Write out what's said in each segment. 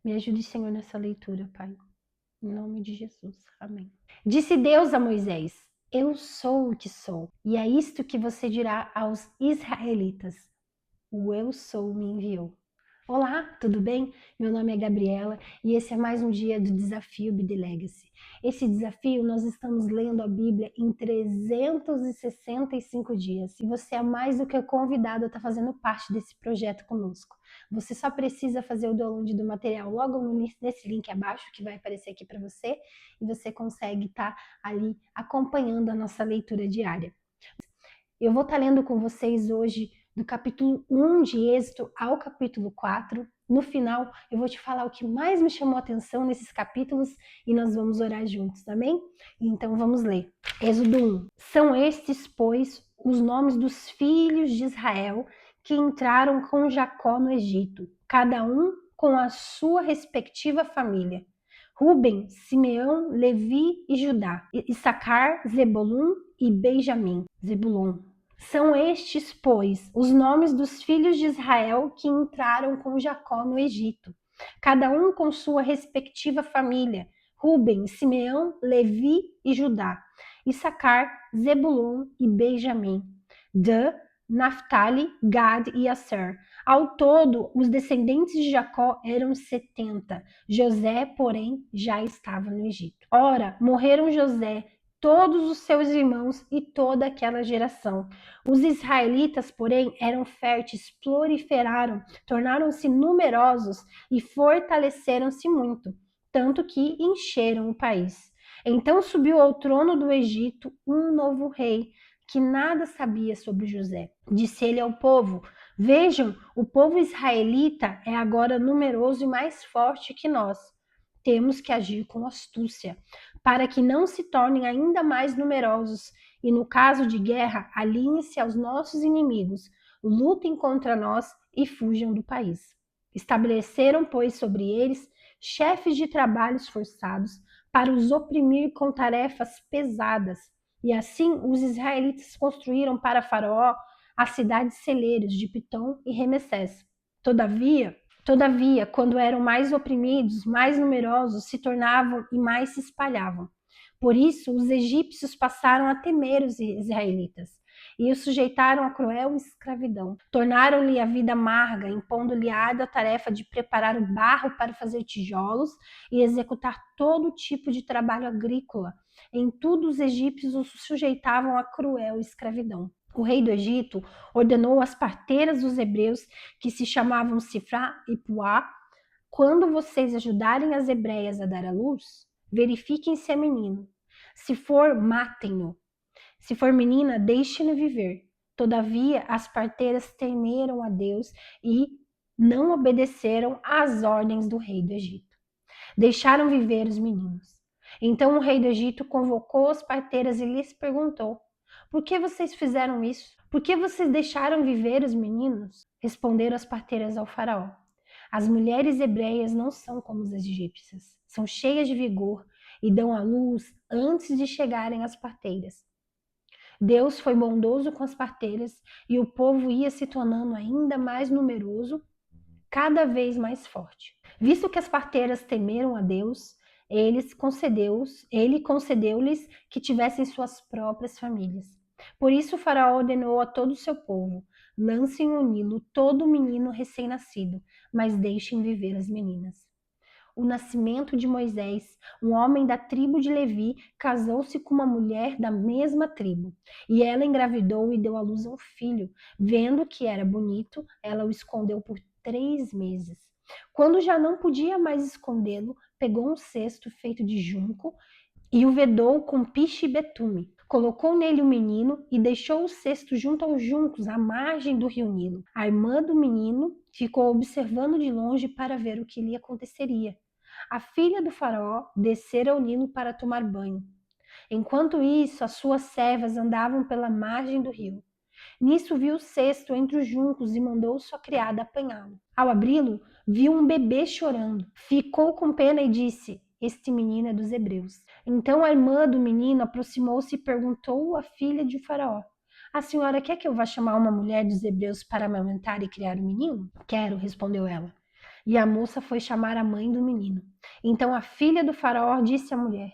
Me ajude, Senhor, nessa leitura, Pai. Em nome de Jesus. Amém. Disse Deus a Moisés: Eu sou o que sou. E é isto que você dirá aos israelitas: O Eu Sou me enviou. Olá, tudo bem? Meu nome é Gabriela e esse é mais um dia do Desafio Be The Legacy. Esse desafio nós estamos lendo a Bíblia em 365 dias e você é mais do que convidado a estar fazendo parte desse projeto conosco. Você só precisa fazer o download do material logo nesse link abaixo que vai aparecer aqui para você e você consegue estar ali acompanhando a nossa leitura diária. Eu vou estar lendo com vocês hoje do capítulo 1 de Êxodo ao capítulo 4. No final, eu vou te falar o que mais me chamou a atenção nesses capítulos e nós vamos orar juntos, amém? Então vamos ler. Êxodo 1. São estes, pois, os nomes dos filhos de Israel que entraram com Jacó no Egito, cada um com a sua respectiva família. Ruben, Simeão, Levi e Judá, Issacar, Zebulun e Benjamim. Zebulon. São estes, pois, os nomes dos filhos de Israel que entraram com Jacó no Egito, cada um com sua respectiva família: Ruben, Simeão, Levi e Judá, Issacar, Zebulon e Benjamim, Dan, Naphtali, Gad e Asser. Ao todo, os descendentes de Jacó eram 70. José, porém, já estava no Egito. Ora, morreram José, todos os seus irmãos e toda aquela geração. Os israelitas, porém, eram férteis, proliferaram, tornaram-se numerosos e fortaleceram-se muito, tanto que encheram o país. Então subiu ao trono do Egito um novo rei, que nada sabia sobre José. Disse ele ao povo: Vejam, o povo israelita é agora numeroso e mais forte que nós. Temos que agir com astúcia, para que não se tornem ainda mais numerosos, e no caso de guerra, alinhem-se aos nossos inimigos, lutem contra nós e fujam do país. Estabeleceram, pois, sobre eles chefes de trabalhos forçados para os oprimir com tarefas pesadas. E assim os israelitas construíram para Faraó as cidades celeiros de Pitom e Ramessés. Todavia, quando eram mais oprimidos, mais numerosos se tornavam e mais se espalhavam. Por isso, os egípcios passaram a temer os israelitas e os sujeitaram a cruel escravidão. Tornaram-lhe a vida amarga, impondo-lhe a árdua tarefa de preparar o barro para fazer tijolos e executar todo tipo de trabalho agrícola. Em tudo, os egípcios os sujeitavam a cruel escravidão. O rei do Egito ordenou às parteiras dos hebreus, que se chamavam Sifrá e Puá: quando vocês ajudarem as hebreias a dar à luz, verifiquem se é menino. Se for, matem-no. Se for menina, deixem-no viver. Todavia, as parteiras temeram a Deus e não obedeceram às ordens do rei do Egito. Deixaram viver os meninos. Então o rei do Egito convocou as parteiras e lhes perguntou: Por que vocês fizeram isso? Por que vocês deixaram viver os meninos? Responderam as parteiras ao faraó: As mulheres hebreias não são como as egípcias. São cheias de vigor e dão à luz antes de chegarem às parteiras. Deus foi bondoso com as parteiras e o povo ia se tornando ainda mais numeroso, cada vez mais forte. Visto que as parteiras temeram a Deus, ele concedeu-lhes que tivessem suas próprias famílias. Por isso o faraó ordenou a todo o seu povo: lancem no Nilo todo menino recém-nascido, mas deixem viver as meninas. O nascimento de Moisés, um homem da tribo de Levi, casou-se com uma mulher da mesma tribo, e ela engravidou e deu à luz a um filho. Vendo que era bonito, ela o escondeu por 3 meses. Quando já não podia mais escondê-lo, pegou um cesto feito de junco e o vedou com piche e betume. Colocou nele o menino e deixou o cesto junto aos juncos, à margem do rio Nilo. A irmã do menino ficou observando de longe para ver o que lhe aconteceria. A filha do faraó descera ao Nilo para tomar banho. Enquanto isso, as suas servas andavam pela margem do rio. Nisso viu o cesto entre os juncos e mandou sua criada apanhá-lo. Ao abri-lo, viu um bebê chorando. Ficou com pena e disse: Este menino é dos hebreus. Então a irmã do menino aproximou-se e perguntou à filha de Faraó: A senhora quer que eu vá chamar uma mulher dos hebreus para amamentar e criar o menino? Quero, respondeu ela. E a moça foi chamar a mãe do menino. Então a filha do faraó disse à mulher: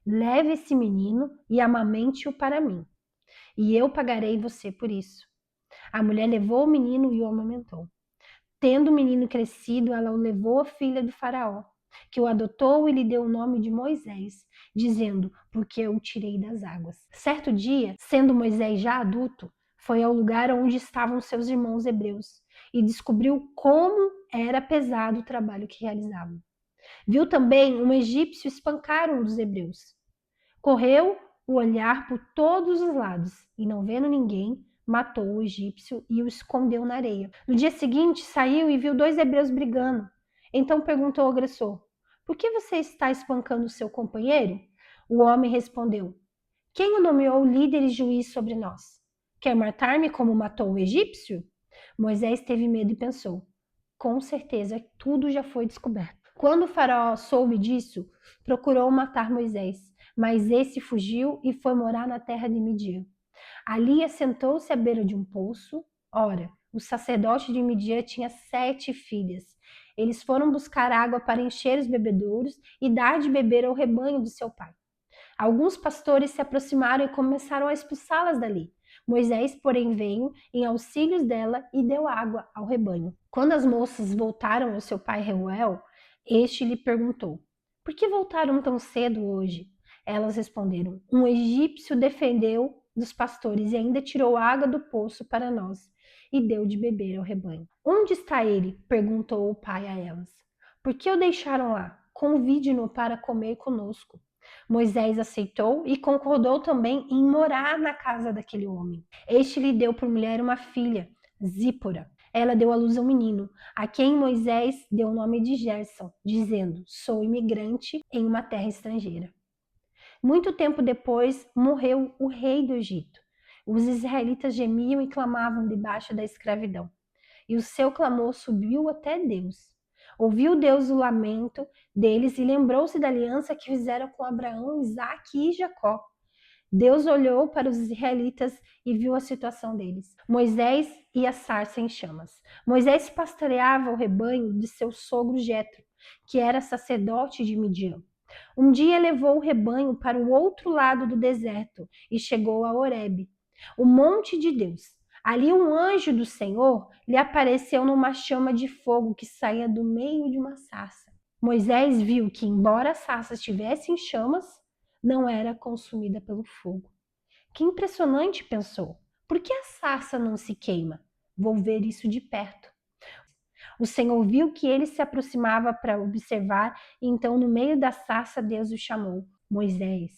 leve esse menino e amamente-o para mim, e eu pagarei você por isso. A mulher levou o menino e o amamentou. Tendo o menino crescido, ela o levou à filha do faraó, que o adotou e lhe deu o nome de Moisés, dizendo: porque eu o tirei das águas. Certo dia, sendo Moisés já adulto, foi ao lugar onde estavam seus irmãos hebreus e descobriu como era pesado o trabalho que realizavam. Viu também um egípcio espancar um dos hebreus. Correu o olhar por todos os lados e, não vendo ninguém, matou o egípcio e o escondeu na areia. No dia seguinte, saiu e viu dois hebreus brigando. Então perguntou ao agressor: por que você está espancando seu companheiro? O homem respondeu: quem o nomeou líder e juiz sobre nós? Quer matar-me como matou o egípcio? Moisés teve medo e pensou: com certeza tudo já foi descoberto. Quando o faraó soube disso, procurou matar Moisés, mas esse fugiu e foi morar na terra de Midian. Ali assentou-se à beira de um poço. Ora, o sacerdote de Midian tinha 7 filhas. Eles foram buscar água para encher os bebedouros e dar de beber ao rebanho de seu pai. Alguns pastores se aproximaram e começaram a expulsá-las dali. Moisés, porém, veio em auxílio dela e deu água ao rebanho. Quando as moças voltaram ao seu pai Reuel, este lhe perguntou: por que voltaram tão cedo hoje? Elas responderam: um egípcio defendeu dos pastores e ainda tirou água do poço para nós e deu de beber ao rebanho. Onde está ele? Perguntou o pai a elas. Por que o deixaram lá? Convide-no para comer conosco. Moisés aceitou e concordou também em morar na casa daquele homem. Este lhe deu por mulher uma filha, Zípora. Ela deu à luz a um menino, a quem Moisés deu o nome de Gerson, dizendo: sou imigrante em uma terra estrangeira. Muito tempo depois, morreu o rei do Egito. Os israelitas gemiam e clamavam debaixo da escravidão. E o seu clamor subiu até Deus. Ouviu Deus o lamento deles e lembrou-se da aliança que fizeram com Abraão, Isaque e Jacó. Deus olhou para os israelitas e viu a situação deles. Moisés e a sarça em chamas. Moisés pastoreava o rebanho de seu sogro Jetro, que era sacerdote de Midian. Um dia levou o rebanho para o outro lado do deserto e chegou a Horebe, o monte de Deus. Ali um anjo do Senhor lhe apareceu numa chama de fogo que saía do meio de uma sarça. Moisés viu que, embora a sarça estivesse em chamas, não era consumida pelo fogo. Que impressionante, pensou. Por que a sarça não se queima? Vou ver isso de perto. O Senhor viu que ele se aproximava para observar, e então, no meio da sarça, Deus o chamou. Moisés,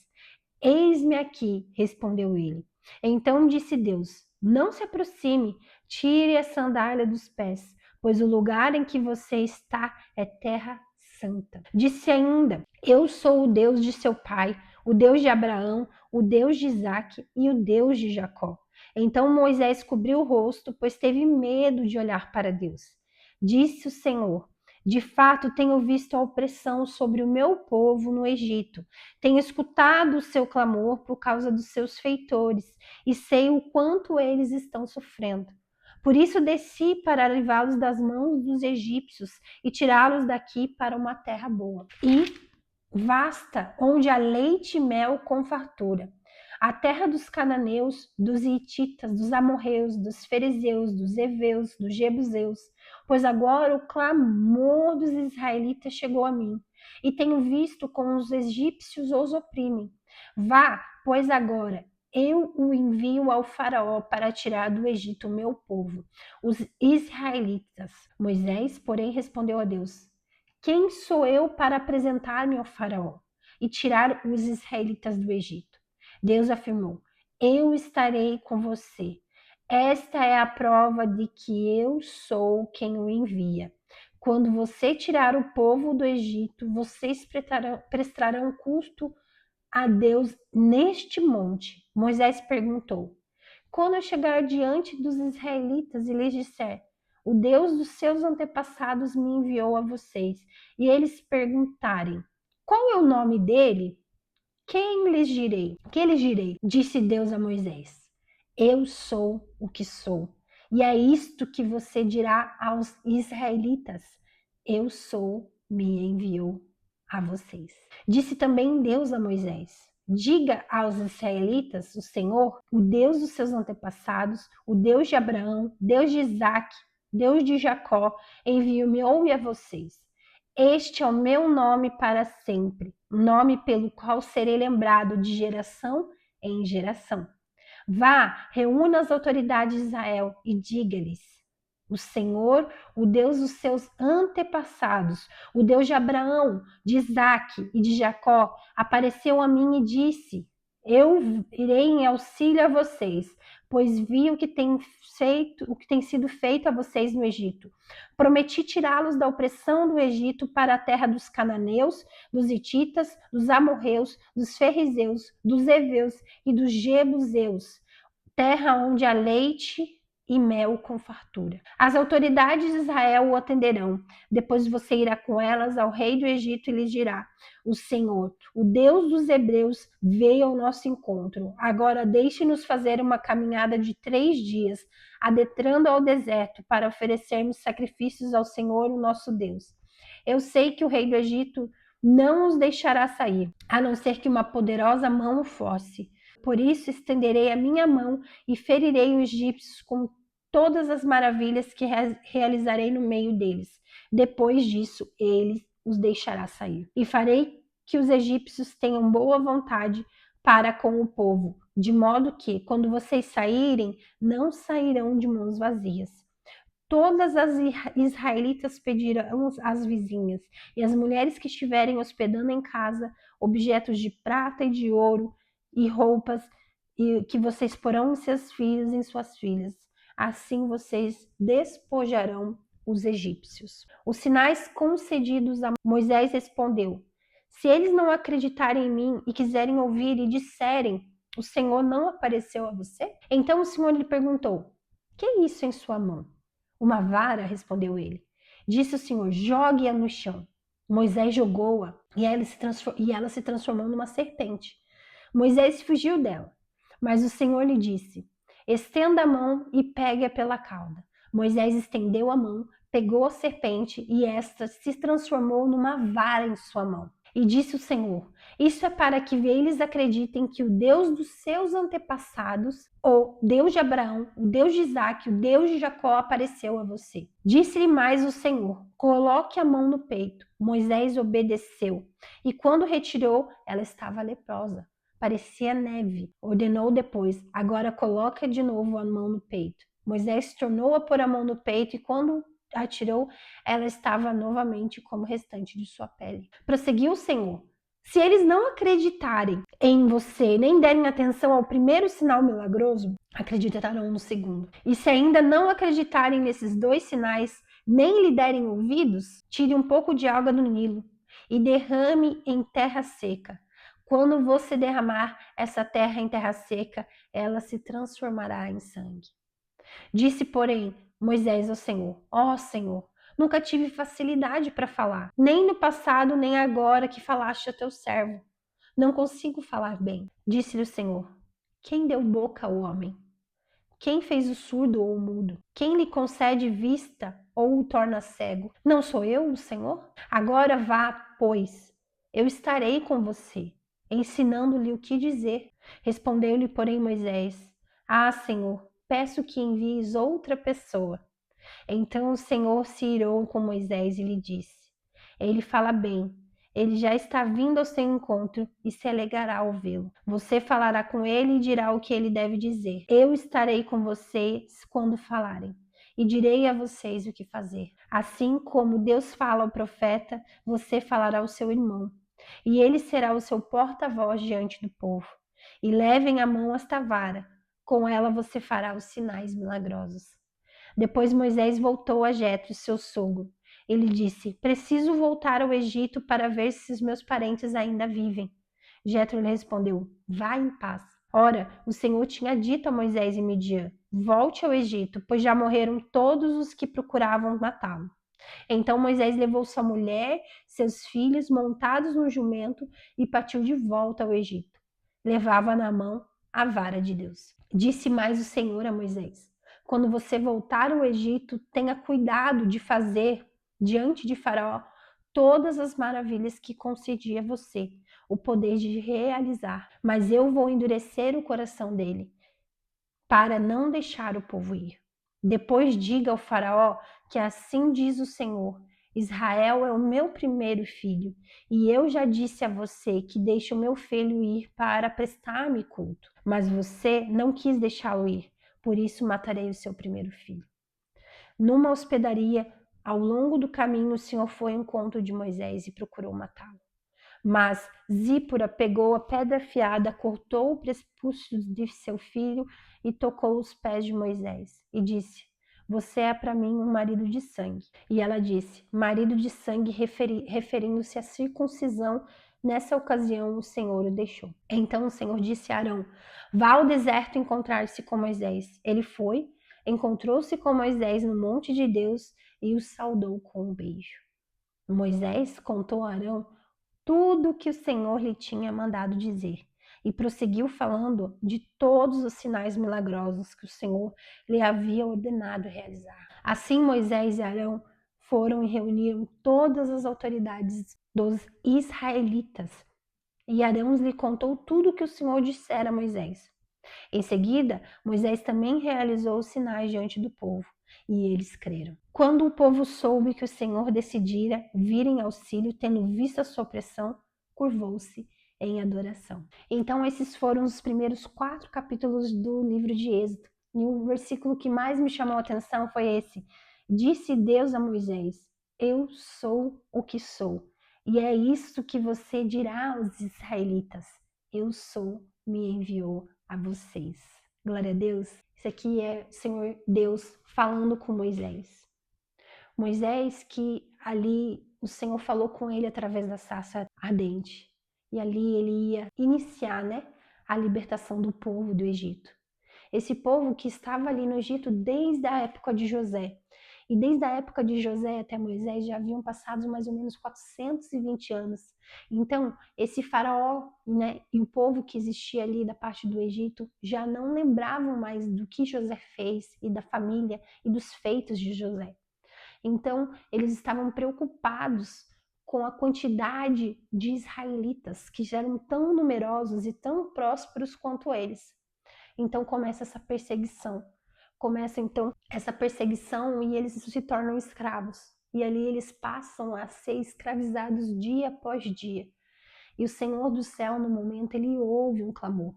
eis-me aqui, respondeu ele. Então disse Deus: não se aproxime, tire a sandália dos pés, pois o lugar em que você está é terra santa. Disse ainda: eu sou o Deus de seu pai, o Deus de Abraão, o Deus de Isaque e o Deus de Jacó. Então Moisés cobriu o rosto, pois teve medo de olhar para Deus. Disse o Senhor: de fato, tenho visto a opressão sobre o meu povo no Egito. Tenho escutado o seu clamor por causa dos seus feitores e sei o quanto eles estão sofrendo. Por isso desci para livrá-los das mãos dos egípcios e tirá-los daqui para uma terra boa e vasta, onde há leite e mel com fartura. A terra dos cananeus, dos hititas, dos amorreus, dos fariseus, dos heveus, dos jebuseus, pois agora o clamor dos israelitas chegou a mim, e tenho visto como os egípcios os oprimem. Vá, pois agora eu o envio ao faraó para tirar do Egito o meu povo, os israelitas. Moisés, porém, respondeu a Deus: quem sou eu para apresentar-me ao faraó e tirar os israelitas do Egito? Deus afirmou: eu estarei com você. Esta é a prova de que eu sou quem o envia. Quando você tirar o povo do Egito, vocês prestarão culto a Deus neste monte. Moisés perguntou: quando eu chegar diante dos israelitas e lhes disser: o Deus dos seus antepassados me enviou a vocês, e eles perguntarem: qual é o nome dele? Quem lhes direi? Que lhes direi? Disse Deus a Moisés: eu sou o que sou. E é isto que você dirá aos israelitas: eu sou, me enviou a vocês. Disse também Deus a Moisés: diga aos israelitas, o Senhor, o Deus dos seus antepassados, o Deus de Abraão, Deus de Isaque, Deus de Jacó, enviou-me a vocês. Este é o meu nome para sempre, nome pelo qual serei lembrado de geração em geração. Vá, reúna as autoridades de Israel e diga-lhes: o Senhor, o Deus dos seus antepassados, o Deus de Abraão, de Isaque e de Jacó, apareceu a mim e disse: eu irei em auxílio a vocês, pois vi o que tem sido feito a vocês no Egito. Prometi tirá-los da opressão do Egito para a terra dos cananeus, dos hititas, dos amorreus, dos ferrizeus, dos heveus e dos jebuseus, terra onde há leite e mel com fartura. As autoridades de Israel o atenderão. Depois você irá com elas ao rei do Egito e lhes dirá: o Senhor, o Deus dos hebreus, veio ao nosso encontro. Agora deixe-nos fazer uma caminhada de 3 dias, adentrando ao deserto, para oferecermos sacrifícios ao Senhor, o nosso Deus. Eu sei que o rei do Egito não os deixará sair, a não ser que uma poderosa mão o force. Por isso estenderei a minha mão e ferirei os egípcios com todas as maravilhas que realizarei no meio deles. Depois disso, ele os deixará sair. E farei que os egípcios tenham boa vontade para com o povo, de modo que, quando vocês saírem, não sairão de mãos vazias. Todas as israelitas pedirão às vizinhas e às mulheres que estiverem hospedando em casa objetos de prata e de ouro e roupas e que vocês porão em seus filhos e em suas filhas. Assim vocês despojarão os egípcios. Os sinais concedidos a Moisés respondeu: se eles não acreditarem em mim e quiserem ouvir e disserem: o Senhor não apareceu a você? Então o Senhor lhe perguntou: que é isso em sua mão? Uma vara, respondeu ele. Disse o Senhor: jogue-a no chão. Moisés jogou-a e ela se transformou numa serpente. Moisés fugiu dela, mas o Senhor lhe disse: estenda a mão e pegue-a pela cauda. Moisés estendeu a mão, pegou a serpente e esta se transformou numa vara em sua mão. E disse o Senhor: isso é para que eles acreditem que o Deus dos seus antepassados, o Deus de Abraão, o Deus de Isaque, o Deus de Jacó, apareceu a você. Disse-lhe mais o Senhor: coloque a mão no peito. Moisés obedeceu, e quando retirou, ela estava leprosa. Parecia neve. Ordenou depois: agora coloque de novo a mão no peito. Moisés tornou a pôr a mão no peito e quando atirou, ela estava novamente como o restante de sua pele. Prosseguiu o Senhor: se eles não acreditarem em você, nem derem atenção ao primeiro sinal milagroso, acreditarão no segundo. E se ainda não acreditarem nesses 2 sinais, nem lhe derem ouvidos, tire um pouco de água do Nilo e derrame em terra seca. Quando você derramar essa terra em terra seca, ela se transformará em sangue. Disse, porém, Moisés ao Senhor: ó Senhor, nunca tive facilidade para falar, nem no passado, nem agora que falaste a teu servo. Não consigo falar bem. Disse-lhe o Senhor: quem deu boca ao homem? Quem fez o surdo ou o mudo? Quem lhe concede vista ou o torna cego? Não sou eu, o Senhor? Agora vá, pois, eu estarei com você, ensinando-lhe o que dizer. Respondeu-lhe, porém, Moisés: ah, Senhor, peço que envies outra pessoa. Então o Senhor se irou com Moisés e lhe disse: ele fala bem, ele já está vindo ao seu encontro e se alegrará ao vê-lo. Você falará com ele e dirá o que ele deve dizer. Eu estarei com vocês quando falarem e direi a vocês o que fazer. Assim como Deus fala ao profeta, você falará ao seu irmão, e ele será o seu porta-voz diante do povo. E levem a mão esta vara, com ela você fará os sinais milagrosos. Depois Moisés voltou a Jetro, seu sogro. Ele disse: preciso voltar ao Egito para ver se os meus parentes ainda vivem. Jetro lhe respondeu: vá em paz. Ora, o Senhor tinha dito a Moisés e Midian: volte ao Egito, pois já morreram todos os que procuravam matá-lo. Então Moisés levou sua mulher, seus filhos montados no jumento e partiu de volta ao Egito. Levava na mão a vara de Deus. Disse mais o Senhor a Moisés: quando você voltar ao Egito, tenha cuidado de fazer diante de Faraó todas as maravilhas que concedi a você o poder de realizar, mas eu vou endurecer o coração dele para não deixar o povo ir. Depois diga ao Faraó que assim diz o Senhor: Israel é o meu primeiro filho, e eu já disse a você que deixe o meu filho ir para prestar-me culto. Mas você não quis deixá-lo ir, por isso matarei o seu primeiro filho. Numa hospedaria, ao longo do caminho, o Senhor foi ao encontro de Moisés e procurou matá-lo. Mas Zípora pegou a pedra afiada, cortou o prepúcio de seu filho e tocou os pés de Moisés e disse: Você é para mim um marido de sangue. E ela disse: Marido de sangue, referindo-se à circuncisão. Nessa ocasião, o Senhor o deixou. Então o Senhor disse a Arão: Vá ao deserto encontrar-se com Moisés. Ele foi, encontrou-se com Moisés no monte de Deus e o saudou com um beijo. Moisés contou a Arão tudo o que o Senhor lhe tinha mandado dizer, e prosseguiu falando de todos os sinais milagrosos que o Senhor lhe havia ordenado realizar. Assim Moisés e Arão foram e reuniram todas as autoridades dos israelitas, e Arão lhe contou tudo o que o Senhor dissera a Moisés. Em seguida, Moisés também realizou os sinais diante do povo, e eles creram. Quando o povo soube que o Senhor decidira vir em auxílio, tendo visto a sua opressão, curvou-se em adoração. Então, esses foram os primeiros 4 capítulos do livro de Êxodo. E o versículo que mais me chamou a atenção foi esse: Disse Deus a Moisés: Eu sou o que sou. E é isso que você dirá aos israelitas: Eu sou, me enviou a vocês. Glória a Deus. Isso aqui é o Senhor Deus falando com Moisés. Moisés que ali o Senhor falou com ele através da sarça ardente. E ali ele ia iniciar, a libertação do povo do Egito. Esse povo que estava ali no Egito desde a época de José. E desde a época de José até Moisés já haviam passado mais ou menos 420 anos. Então, esse faraó, e o povo que existia ali da parte do Egito já não lembravam mais do que José fez e da família e dos feitos de José. Então, eles estavam preocupados com a quantidade de israelitas que já eram tão numerosos e tão prósperos quanto eles. Então começa essa perseguição. Começa então essa perseguição e eles se tornam escravos. E ali eles passam a ser escravizados dia após dia. E o Senhor do céu, no momento, ele ouve um clamor.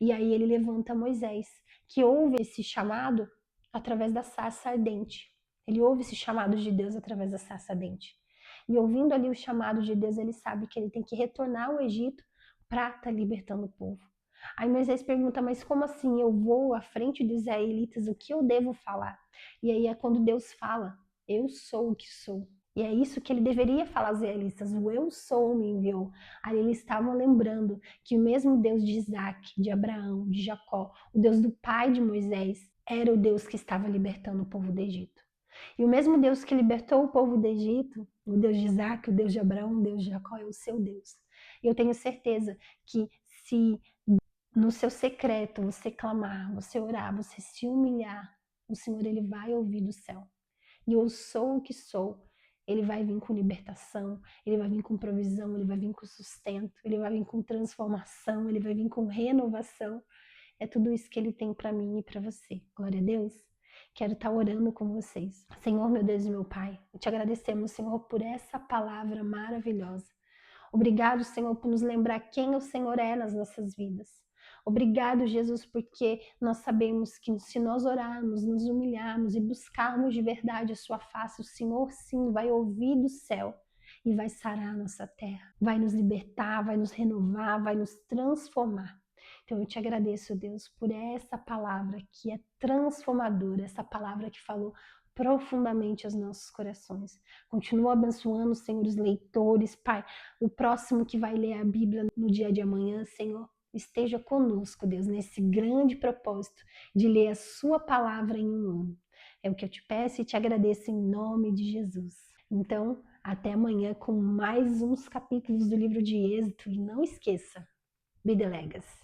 E aí ele levanta Moisés, que ouve esse chamado através da sarça ardente. Ele ouve esse chamado de Deus através da sarça ardente. E ouvindo ali o chamado de Deus, ele sabe que ele tem que retornar ao Egito para estar libertando o povo. Aí Moisés pergunta, mas como assim eu vou à frente dos israelitas, o que eu devo falar? E aí é quando Deus fala, eu sou o que sou. E é isso que ele deveria falar aos israelitas, o eu sou me enviou. Aí eles estavam lembrando que o mesmo Deus de Isaac, de Abraão, de Jacó, o Deus do pai de Moisés, era o Deus que estava libertando o povo do Egito. E o mesmo Deus que libertou o povo do Egito, o Deus de Isaac, o Deus de Abraão, o Deus de Jacó, é o seu Deus. E eu tenho certeza que se no seu secreto você clamar, você orar, você se humilhar, o Senhor ele vai ouvir do céu. E eu sou o que sou. Ele vai vir com libertação, ele vai vir com provisão, ele vai vir com sustento, ele vai vir com transformação, ele vai vir com renovação. É tudo isso que ele tem para mim e para você. Glória a Deus. Quero estar orando com vocês. Senhor, meu Deus e meu Pai, te agradecemos, Senhor, por essa palavra maravilhosa. Obrigado, Senhor, por nos lembrar quem o Senhor é nas nossas vidas. Obrigado, Jesus, porque nós sabemos que se nós orarmos, nos humilharmos e buscarmos de verdade a sua face, o Senhor sim vai ouvir do céu e vai sarar a nossa terra, vai nos libertar, vai nos renovar, vai nos transformar. Então eu te agradeço, Deus, por essa palavra que é transformadora, essa palavra que falou profundamente aos nossos corações. Continua abençoando, Senhor, os leitores, Pai, o próximo que vai ler a Bíblia no dia de amanhã, Senhor, esteja conosco, Deus, nesse grande propósito de ler a sua palavra em um ano. É o que eu te peço e te agradeço em nome de Jesus. Então, até amanhã com mais uns capítulos do livro de Êxodo e não esqueça, Be the Legacy.